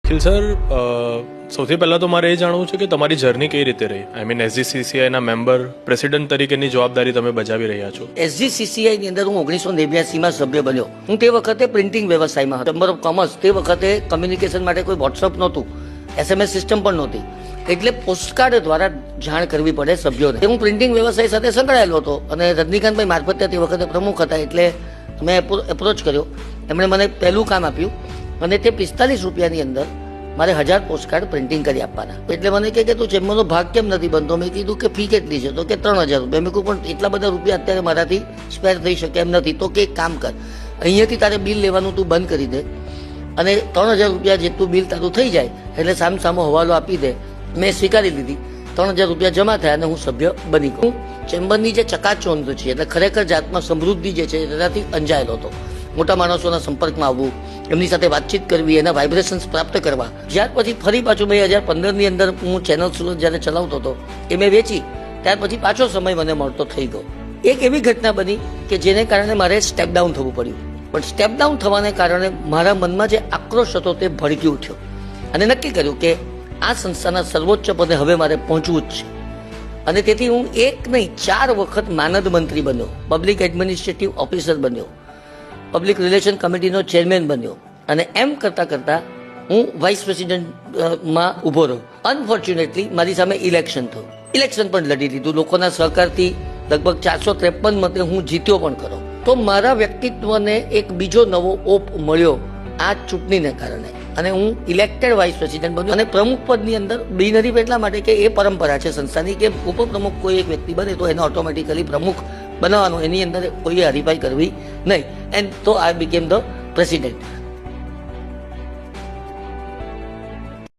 અખિલ sir, સૌથી પહેલાં તો મારે એ જાણવું છે કે તમારી જર્ની કઈ રીતે રહી? આઈ મીન એસજીસીસીઆઈના મેમ્બર, પ્રેસિડેન્ટ તરીકેની જવાબદારી તમે બજાવી રહ્યા છો. એસજીસીસીઆઈ ની અંદર હું 1989માં સભ્ય બન્યો. હું તે વખતે પ્રિન્ટિંગ વ્યવસાયમાં હતો. ચેમ્બર ઓફ કોમર્સ તે વખતે કમ્યુનિકેશન માટે કોઈ વોટ્સઅપ નહોતું, SMS સિસ્ટમ પણ નહોતી, એટલે પોસ્ટકાર્ડ દ્વારા જાણ કરવી પડે સભ્યોને. હું પ્રિન્ટિંગ વ્યવસાય સાથે સંકળાયેલો હતો અને રજનીકાંતભાઈ મારફતે તે વખતે પ્રમુખ હતા, એટલે મેં એપ્રોચ કર્યો. એમણે મને પહેલું કામ આપ્યું અને તે 45 રૂપિયાની અંદર મારે 1000 પોસ્ટકાર્ડ પ્રિન્ટિંગ કરી આપવાના. એટલે મને કહે કે તું ચેમ્બરનો ભાગ કેમ નથી બનતો? મેં કીધું કે ફી કેટલી છે? તો કે 3000 રૂપિયા. મેં કહ્યું પણ એટલા બધા રૂપિયા અત્યારે મારાથી સ્પેર થઈ શકે એમ નથી. તો કે એક કામ કર, અહીંયાથી તારે બિલ લેવાનું તું બંધ કરી દે અને 3000 રૂપિયા જેટલું બિલ તારું થઈ જાય એટલે સામસામો હવાલો આપી દે. મેં સ્વીકારી લીધી. 3000 રૂપિયા જમા થયા અને હું સભ્ય બની ગયો. ચેમ્બરની જે ચકાચોંધ છે, એટલે ખરેખર જાતમાં સમૃદ્ધિ જે છે તેનાથી અંજાયેલો હતો. મોટા માણસોના સંપર્કમાં આવવું, એમની સાથે વાતચીત કરવી, એના વાઇબ્રેશન્સ પ્રાપ્ત કરવા. ત્યાર પછી ફરી પાછું 2015ની અંદર હું ચેનલ સુરત જ્યારે ચલાવતો હતો એ મેં વેચી. ત્યાર પછી પાછો સમય મને મળતો થઈ ગયો. એક એવી ઘટના બની કે જેને કારણે મારે સ્ટેપ ડાઉન થવું પડ્યું. પણ સ્ટેપ ડાઉન થવાને કારણે મારા મનમાં જે આક્રોશ હતો તે ભડકી ઉઠ્યો અને નક્કી કર્યું કે આ સંસ્થાના સર્વોચ્ચ પદે હવે મારે પહોંચવું જ છે. અને તેથી હું એક નહીં 4 વખત માનદ મંત્રી બન્યો, પબ્લિક એડમિનિસ્ટ્રેટિવ ઓફિસર બન્યો, પબ્લિક રિલેશન કમિટીનો ચેરમેન બન્યો અને એમ કરતાં કરતાં હું વાઇસ પ્રેસિડેન્ટમાં ઊભો રહ્યો. અનફોર્ચ્યુનેટલી મારી સામે ઇલેક્શન થયું. ઇલેક્શન પણ લડી લીધું. લોકોના સહકારથી લગભગ 453 મતે હું જીત્યો પણ ખરો. તો મારા વ્યક્તિત્વને એક બીજો નવો ઓપ મળ્યો આ ચૂંટણીને કારણે અને હું ઇલેક્ટેડ વાઇસ પ્રેસિડેન્ટ બન્યો. અને પ્રમુખ પદની અંદર બિનહરીફ એટલા માટે કે એ પરંપરા છે સંસ્થાની કે ઉપપ્રમુખ કોઈ એક વ્યક્તિ બને તો એને ઓટોમેટિકલી પ્રમુખ બનાવવાનું, એની અંદર કોઈએ હરીફાઈ કરવી નહીં. એન્ડ તો આઈ બીકેમ ધ પ્રેસિડેન્ટ.